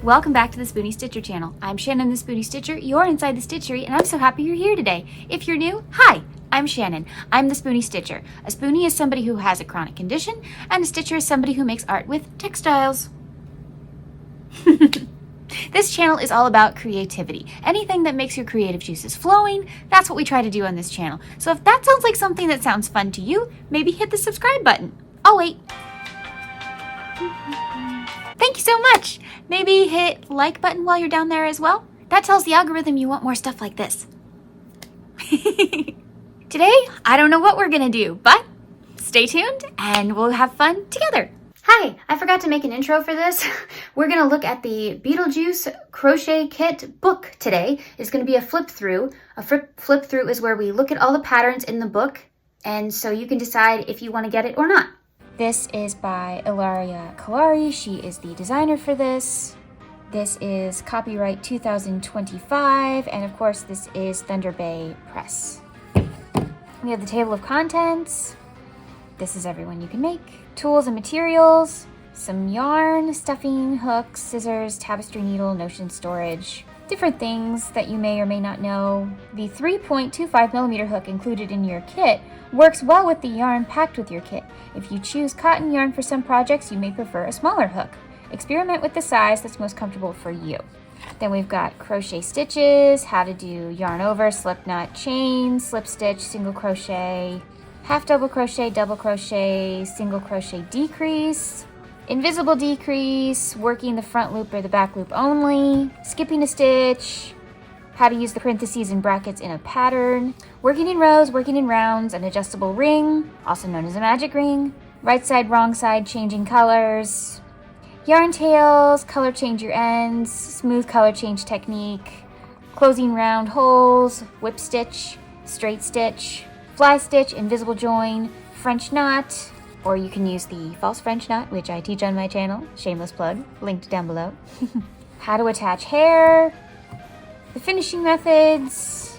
Welcome back to the Spoonie Stitcher channel. I'm Shannon the Spoonie Stitcher, you're inside the Stitchery, and I'm so happy you're here today. If you're new, hi, I'm Shannon. I'm the Spoonie Stitcher. A Spoonie is somebody who has a chronic condition, and a Stitcher is somebody who makes art with textiles. This channel is all about creativity. Anything that makes your creative juices flowing, that's what we try to do on this channel. So if that sounds like something that sounds fun to you, maybe hit the subscribe button. I'll wait. Thank you so much. Maybe hit like button while you're down there as well. That tells the algorithm you want more stuff like this. Today, I don't know what we're gonna do, but stay tuned and we'll have fun together. Hi, I forgot to make an intro for this. We're gonna look at the Beetlejuice Crochet Kit book today. It's gonna be a flip through. A flip through is where we look at all the patterns in the book, and so you can decide if you wanna get it or not. This is by Illaria Calari. She is the designer for this. This is copyright 2025, and of course this is Thunder Bay Press. We have the table of contents. This is everyone you can make. Tools and materials, some yarn, stuffing, hooks, scissors, tapestry needle, notion storage, different things that you may or may not know. The 3.25mm hook included in your kit works well with the yarn packed with your kit. If you choose cotton yarn for some projects, you may prefer a smaller hook. Experiment with the size that's most comfortable for you. Then we've got crochet stitches, how to do yarn over, slip knot, chain, slip stitch, single crochet, half double crochet, single crochet decrease, invisible decrease, working the front loop or the back loop only, skipping a stitch, how to use the parentheses and brackets in a pattern, working in rows, working in rounds, an adjustable ring, also known as a magic ring, right side, wrong side, changing colors, yarn tails, color change your ends, smooth color change technique, closing round holes, whip stitch, straight stitch, fly stitch, invisible join, French knot, or you can use the false French knot, which I teach on my channel, shameless plug, linked down below. How to attach hair, the finishing methods.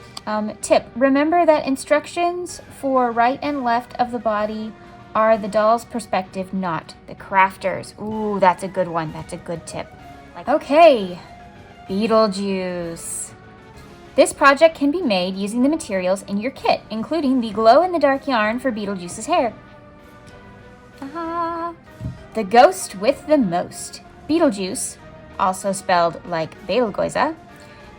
Tip, remember that instructions for right and left of the body are the doll's perspective, not the crafter's. Ooh, that's a good one. That's a good tip. Okay, Beetlejuice. This project can be made using the materials in your kit, including the glow-in-the-dark yarn for Beetlejuice's hair. The ghost with the most. Beetlejuice, also spelled like Betelgeuse,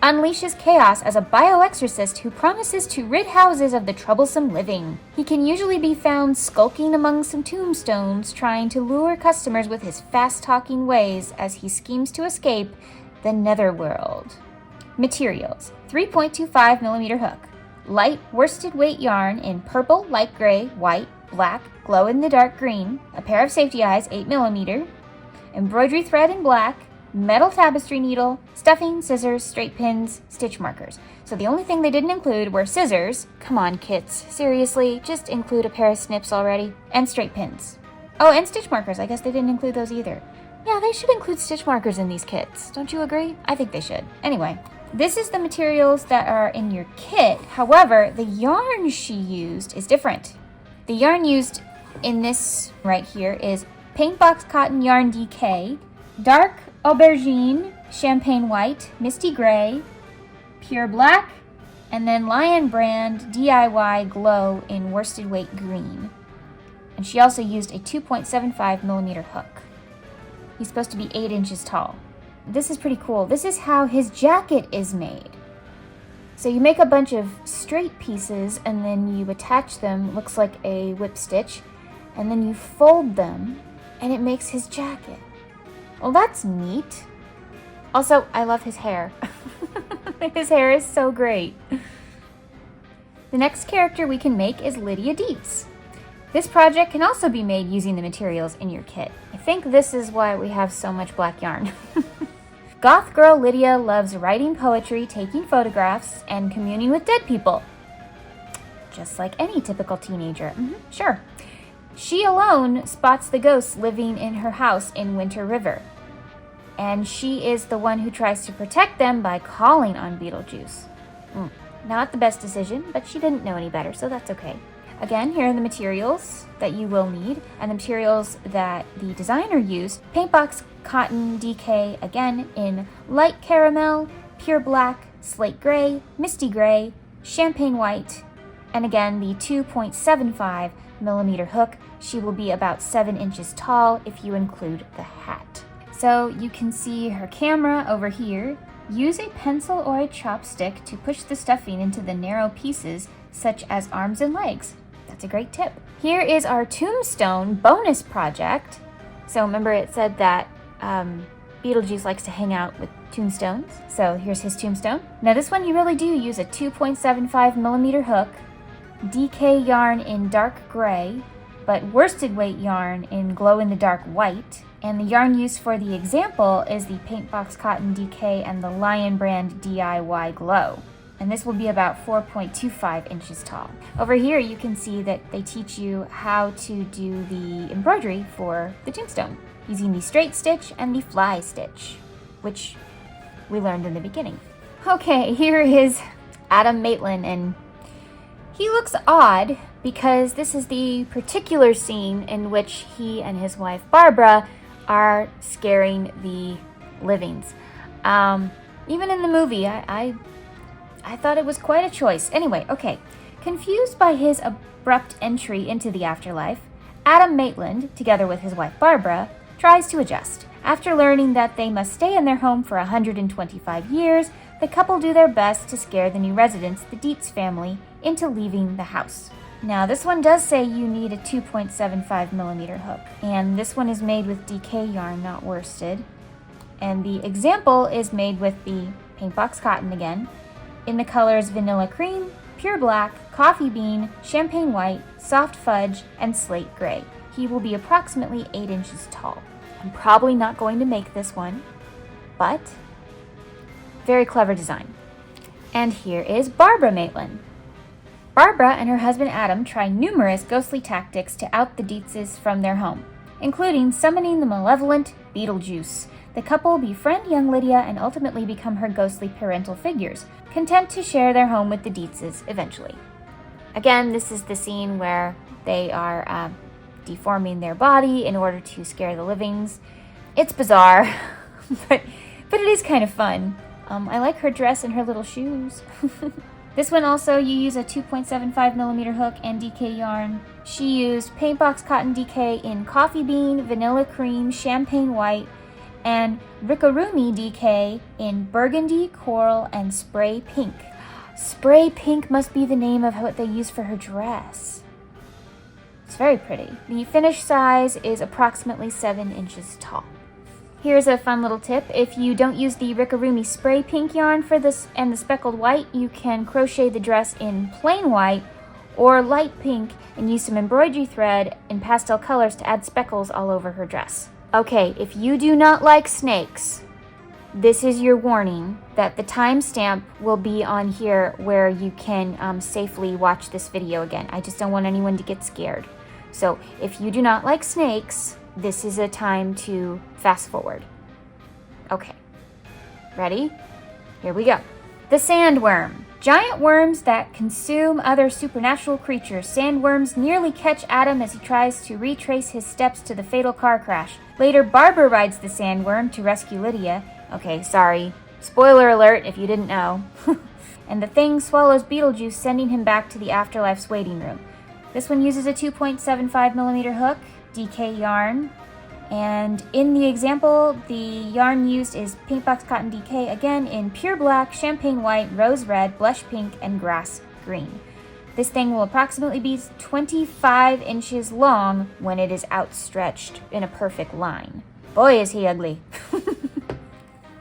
unleashes chaos as a bioexorcist who promises to rid houses of the troublesome living. He can usually be found skulking among some tombstones, trying to lure customers with his fast-talking ways as he schemes to escape the netherworld. Materials: 3.25mm hook, light worsted weight yarn in purple, light gray, white, black, glow-in-the-dark green, a pair of safety eyes, 8mm, embroidery thread in black, metal tapestry needle, stuffing, scissors, straight pins, stitch markers. So the only thing they didn't include were scissors. Come on, kits. Seriously, just include a pair of snips already. And straight pins. Oh, and stitch markers. I guess they didn't include those either. Yeah, they should include stitch markers in these kits. Don't you agree? I think they should. Anyway, this is the materials that are in your kit. However, the yarn she used is different. The yarn used in this right here is Paintbox Cotton Yarn DK, Dark Aubergine, Champagne White, Misty Gray, Pure Black, and then Lion Brand DIY Glow in worsted weight green. And she also used a 2.75mm hook. He's supposed to be 8 inches tall. This is pretty cool. This is how his jacket is made. So you make a bunch of straight pieces and then you attach them, looks like a whip stitch, and then you fold them and it makes his jacket. Well, that's neat. Also, I love his hair. His hair is so great. The next character we can make is Lydia Deetz. This project can also be made using the materials in your kit. I think this is why we have so much black yarn. Goth girl Lydia loves writing poetry, taking photographs, and communing with dead people. Just like any typical teenager. Sure. She alone spots the ghosts living in her house in Winter River. And she is the one who tries to protect them by calling on Beetlejuice. Not the best decision, but she didn't know any better, so that's okay. Again, here are the materials that you will need, and the materials that the designer used. Paintbox cotton DK, again in light caramel, pure black, slate gray, misty gray, champagne white, and again the 2.75 millimeter hook. She will be about 7 inches tall if you include the hat. So you can see her camera over here. Use a pencil or a chopstick to push the stuffing into the narrow pieces, such as arms and legs. That's a great tip. Here is our tombstone bonus project. So remember it said that Beetlejuice likes to hang out with tombstones. So here's his tombstone. Now this one you really do use a 2.75 millimeter hook, DK yarn in dark gray, but worsted weight yarn in glow-in-the-dark white. And the yarn used for the example is the Paintbox Cotton DK and the Lion Brand DIY Glow. And this will be about 4.25 inches tall. Over here you can see that they teach you how to do the embroidery for the tombstone using the straight stitch and the fly stitch, which we learned in the beginning. Okay, here is Adam Maitland, and he looks odd because this is the particular scene in which he and his wife Barbara are scaring the livings. Even in the movie, I thought it was quite a choice. Anyway, okay. Confused by his abrupt entry into the afterlife, Adam Maitland, together with his wife Barbara, tries to adjust. After learning that they must stay in their home for 125 years, the couple do their best to scare the new residents, the Deetz family, into leaving the house. Now this one does say you need a 2.75 millimeter hook, and this one is made with DK yarn, not worsted. And the example is made with the Paintbox Cotton again, in the colors Vanilla Cream, Pure Black, Coffee Bean, Champagne White, Soft Fudge, and Slate Gray. He will be approximately 8 inches tall. I'm probably not going to make this one, but very clever design. And here is Barbara Maitland. Barbara and her husband Adam try numerous ghostly tactics to out the Deetzes from their home, including summoning the malevolent Beetlejuice. The couple befriend young Lydia and ultimately become her ghostly parental figures, content to share their home with the Deetzes eventually. Again, this is the scene where they are deforming their body in order to scare the livings. It's bizarre, but it is kind of fun. I like her dress and her little shoes. This one also, you use a 2.75 millimeter hook and DK yarn. She used Paintbox Cotton DK in Coffee Bean, Vanilla Cream, Champagne White, and Rickarumi DK in Burgundy, Coral, and Spray Pink. Spray Pink must be the name of what they use for her dress. It's very pretty. The finished size is approximately 7 inches tall. Here's a fun little tip. If you don't use the Rickarumi Spray Pink yarn for this and the speckled white, you can crochet the dress in plain white or light pink and use some embroidery thread in pastel colors to add speckles all over her dress. Okay, if you do not like snakes, this is your warning that the timestamp will be on here where you can safely watch this video again. I just don't want anyone to get scared. So if you do not like snakes, this is a time to fast forward. Okay, ready? Here we go. The Sandworm. Giant worms that consume other supernatural creatures. Sandworms nearly catch Adam as he tries to retrace his steps to the fatal car crash. Later, Barbara rides the Sandworm to rescue Lydia. Okay, sorry. Spoiler alert if you didn't know. And the thing swallows Beetlejuice, sending him back to the afterlife's waiting room. This one uses a 2.75 millimeter hook, DK yarn, and in the example, the yarn used is Paintbox Cotton DK, again in Pure Black, Champagne White, Rose Red, Blush Pink, and Grass Green. This thing will approximately be 25 inches long when it is outstretched in a perfect line. Boy, is he ugly.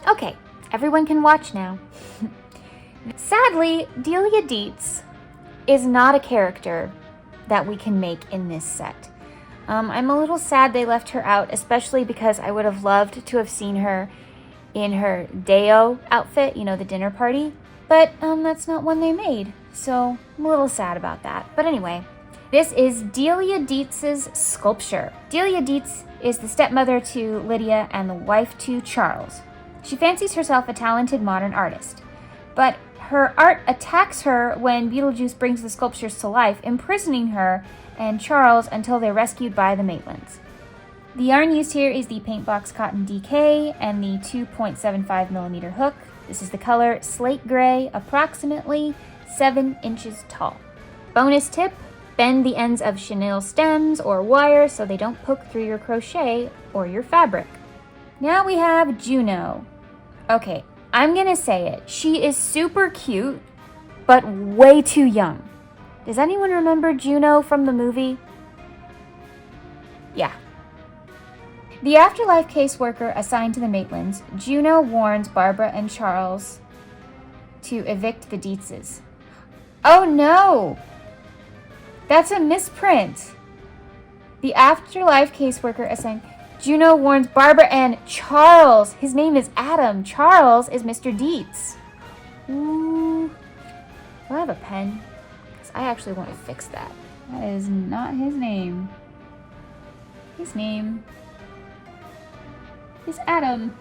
Okay, everyone can watch now. Sadly, Lydia Deetz is not a character that we can make in this set. I'm a little sad they left her out, especially because I would have loved to have seen her in her Deo outfit, you know, the dinner party. But that's not one they made, so I'm a little sad about that. But anyway, this is Lydia Deetz's sculpture. Lydia Deetz is the stepmother to Lydia and the wife to Charles. She fancies herself a talented modern artist, but Her art attacks her when Beetlejuice brings the sculptures to life, imprisoning her and Charles until they're rescued by the Maitlands. The yarn used here is the Paintbox Cotton DK and the 2.75mm hook. This is the color Slate Gray, approximately 7 inches tall. Bonus tip, bend the ends of chenille stems or wire so they don't poke through your crochet or your fabric. Now we have Juno. Okay, I'm gonna say it. She is super cute, but way too young. Does anyone remember Juno from the movie? Yeah. The afterlife caseworker assigned to the Maitlands, Juno warns Barbara and Charles to evict the Deetzes. Oh no! That's a misprint. The afterlife caseworker assigned... Juno warns Barbara and Charles. His name is Adam. Charles is Mr. Deetz. Ooh. Do I have a pen? Because I actually want to fix that. That is not his name. His name is Adam.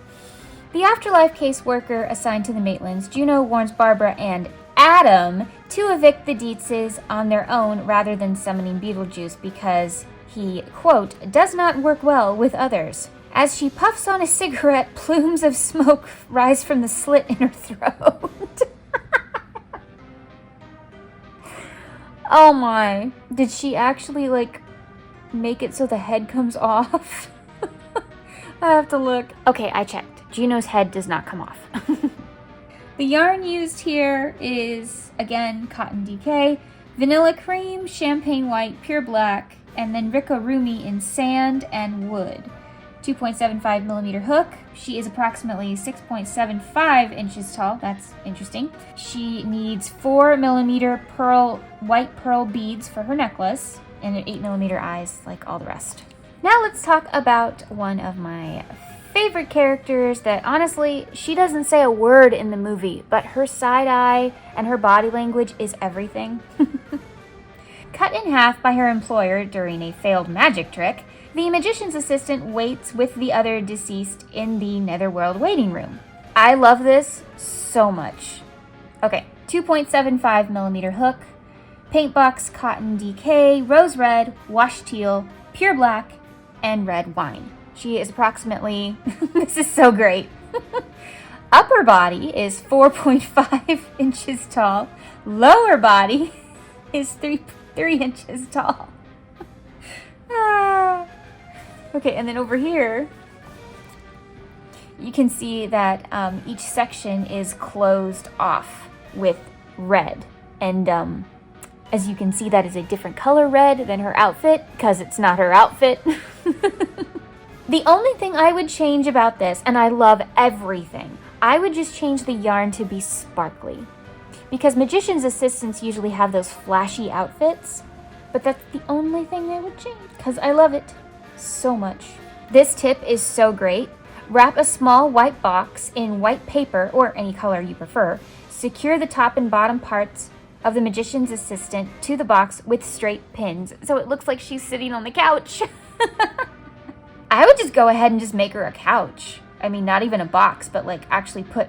The afterlife caseworker assigned to the Maitlands, Juno warns Barbara and Adam to evict the Deetzes on their own rather than summoning Beetlejuice because he, quote, does not work well with others. As she puffs on a cigarette, plumes of smoke rise from the slit in her throat. Oh my. Did she actually, like, make it so the head comes off? I have to look. Okay, I checked. Juno's head does not come off. The yarn used here is, again, Cotton DK, Vanilla Cream, Champagne White, Pure Black, and then Rickarumi in Sand and Wood. 2.75mm hook. She is approximately 6.75 inches tall. That's interesting. She needs 4mm white pearl beads for her necklace and 8mm eyes like all the rest. Now let's talk about one of my favorite characters that honestly, she doesn't say a word in the movie, but her side eye and her body language is everything. Cut in half by her employer during a failed magic trick, the magician's assistant waits with the other deceased in the netherworld waiting room. I love this so much. Okay, 2.75mm hook, Paintbox Cotton DK, Rose Red, Wash Teal, Pure Black, and Red Wine. She is approximately, this is so great. Upper body is 4.5 inches tall. Lower body is 3 inches tall. Okay, and then over here, you can see that each section is closed off with red. And as you can see, that is a different color red than her outfit, because it's not her outfit. The only thing I would change about this, and I love everything, I would just change the yarn to be sparkly. Because magician's assistants usually have those flashy outfits, but that's the only thing I would change, because I love it so much. This tip is so great. Wrap a small white box in white paper, or any color you prefer. Secure the top and bottom parts of the magician's assistant to the box with straight pins, so it looks like she's sitting on the couch. I would just go ahead and just make her a couch. I mean, not even a box, but like actually put,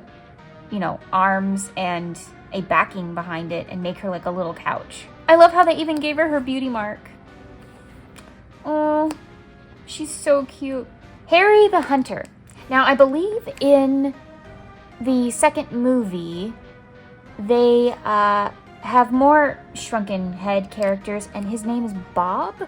you know, arms and a backing behind it and make her like a little couch. I love how they even gave her beauty mark. Oh, she's so cute. Harry the Hunter. Now, I believe in the second movie, they have more shrunken head characters, and his name is Bob,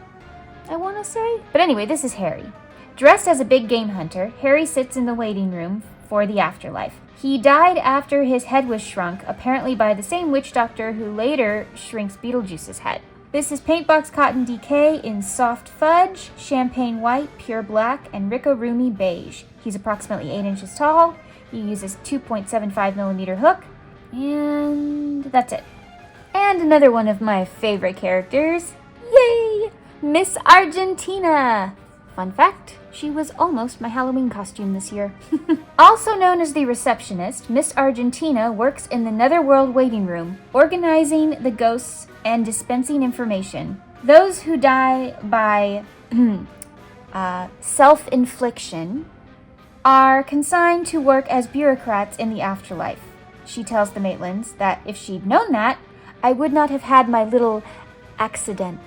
I want to say. But anyway, this is Harry. Dressed as a big game hunter, Harry sits in the waiting room for the afterlife. He died after his head was shrunk, apparently by the same witch doctor who later shrinks Beetlejuice's head. This is Paintbox Cotton DK in Soft Fudge, Champagne White, Pure Black, and Rickarumi Beige. He's approximately 8 inches tall. He uses 2.75mm hook, and that's it. And another one of my favorite characters, yay! Miss Argentina! Fun fact, she was almost my Halloween costume this year. Also known as the receptionist, Miss Argentina works in the Netherworld waiting room, organizing the ghosts and dispensing information. Those who die by self-infliction are consigned to work as bureaucrats in the afterlife. she tells the Maitlands that if she'd known that, I would not have had my little accident.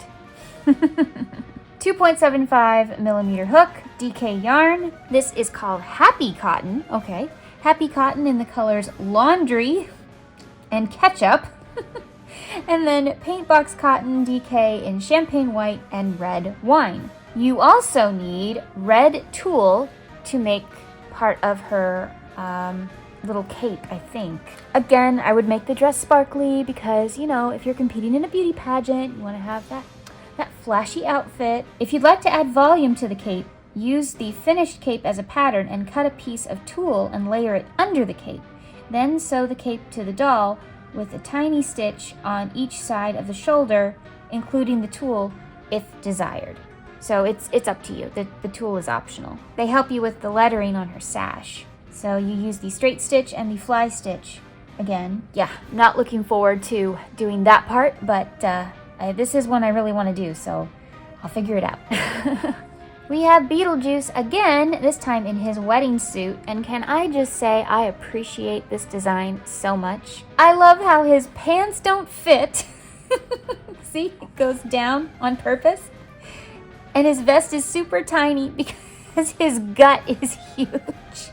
2.75 millimeter hook, DK yarn. This is called Happy Cotton. Okay, Happy Cotton in the colors Laundry and Ketchup. And then Paintbox Cotton DK in Champagne White and Red Wine. You also need red tulle to make part of her little cape, I think. Again, I would make the dress sparkly because, you know, if you're competing in a beauty pageant, you want to have that flashy outfit. If you'd like to add volume to the cape, use the finished cape as a pattern and cut a piece of tulle and layer it under the cape. Then sew the cape to the doll with a tiny stitch on each side of the shoulder, including the tulle if desired. So it's up to you. The tulle is optional. They help you with the lettering on her sash. So you use the straight stitch and the fly stitch again. Yeah, not looking forward to doing that part, but this is one I really want to do, so I'll figure it out. We have Beetlejuice again, this time in his wedding suit, and can I just say I appreciate this design so much. I love how his pants don't fit. See, it goes down on purpose. And his vest is super tiny because his gut is huge.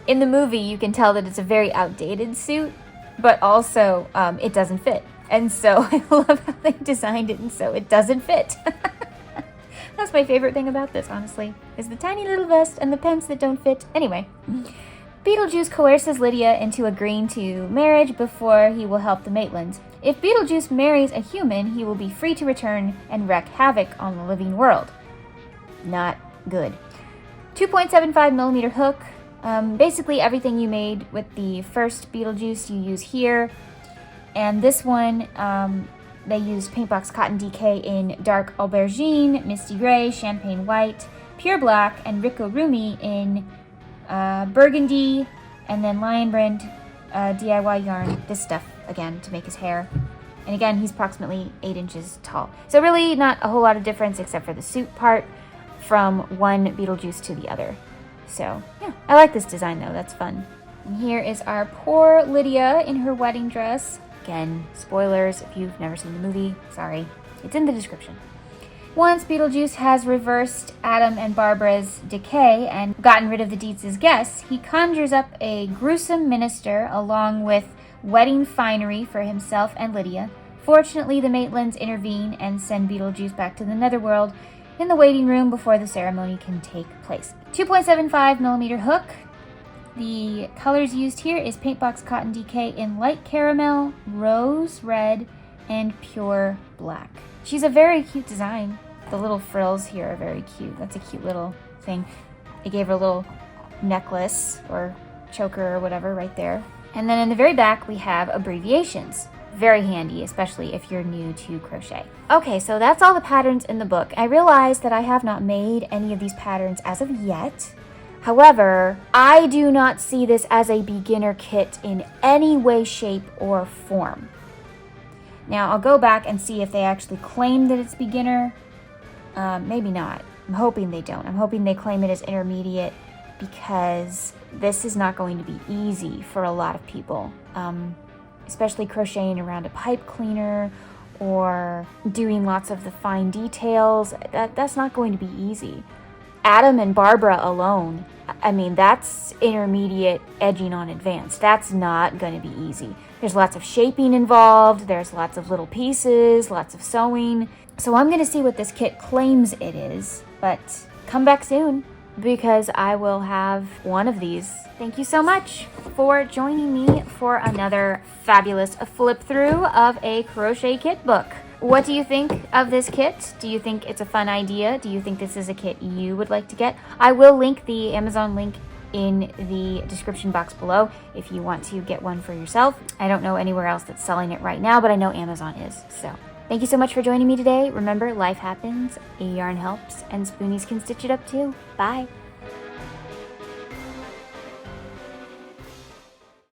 In the movie, you can tell that it's a very outdated suit, but also it doesn't fit. And so I love how they designed it, and so it doesn't fit. That's my favorite thing about this, honestly, is the tiny little vest and the pants that don't fit. Anyway, Beetlejuice coerces Lydia into agreeing to marriage before he will help the Maitlands. If Beetlejuice marries a human, he will be free to return and wreak havoc on the living world. Not good. 2.75 millimeter hook. Basically everything you made with the first Beetlejuice you use here. And this one, they used Paintbox Cotton DK in Dark Aubergine, Misty Gray, Champagne White, Pure Black, and Rickarumi in Burgundy, and then Lion Brand DIY yarn, this stuff, again, to make his hair. And again, he's approximately 8 inches tall. So really not a whole lot of difference except for the suit part from one Beetlejuice to the other. So, yeah, I like this design though, that's fun. And here is our poor Lydia in her wedding dress. Again, spoilers if you've never seen the movie, sorry, it's in the description. Once Beetlejuice has reversed Adam and Barbara's decay and gotten rid of the Deetz's guests, he conjures up a gruesome minister along with wedding finery for himself and Lydia. Fortunately, the Maitlands intervene and send Beetlejuice back to the netherworld in the waiting room before the ceremony can take place. 2.75 millimeter hook. The colors used here is Paintbox Cotton DK in Light Caramel, Rose Red, and Pure Black. She's a very cute design. The little frills here are very cute. That's a cute little thing. They gave her a little necklace or choker or whatever right there. And then in the very back we have abbreviations. Very handy, especially if you're new to crochet. Okay, so that's all the patterns in the book. I realize that I have not made any of these patterns as of yet. However, I do not see this as a beginner kit in any way, shape, or form. Now, I'll go back and see if they actually claim that it's beginner. Maybe not. I'm hoping they don't. I'm hoping they claim it as intermediate because this is not going to be easy for a lot of people. Especially crocheting around a pipe cleaner or doing lots of the fine details. That's not going to be easy. Adam and Barbara alone, I mean, that's intermediate edging on advanced. That's not going to be easy. There's lots of shaping involved. There's lots of little pieces, lots of sewing. So I'm going to see what this kit claims it is, but come back soon because I will have one of these. Thank you so much for joining me for another fabulous flip through of a crochet kit book. What do you think of this kit? Do you think it's a fun idea? Do you think this is a kit you would like to get? I will link the Amazon link in the description box below if you want to get one for yourself. I don't know anywhere else that's selling it right now, but I know Amazon is. So thank you so much for joining me today. Remember, life happens, a yarn helps, and spoonies can stitch it up too. Bye.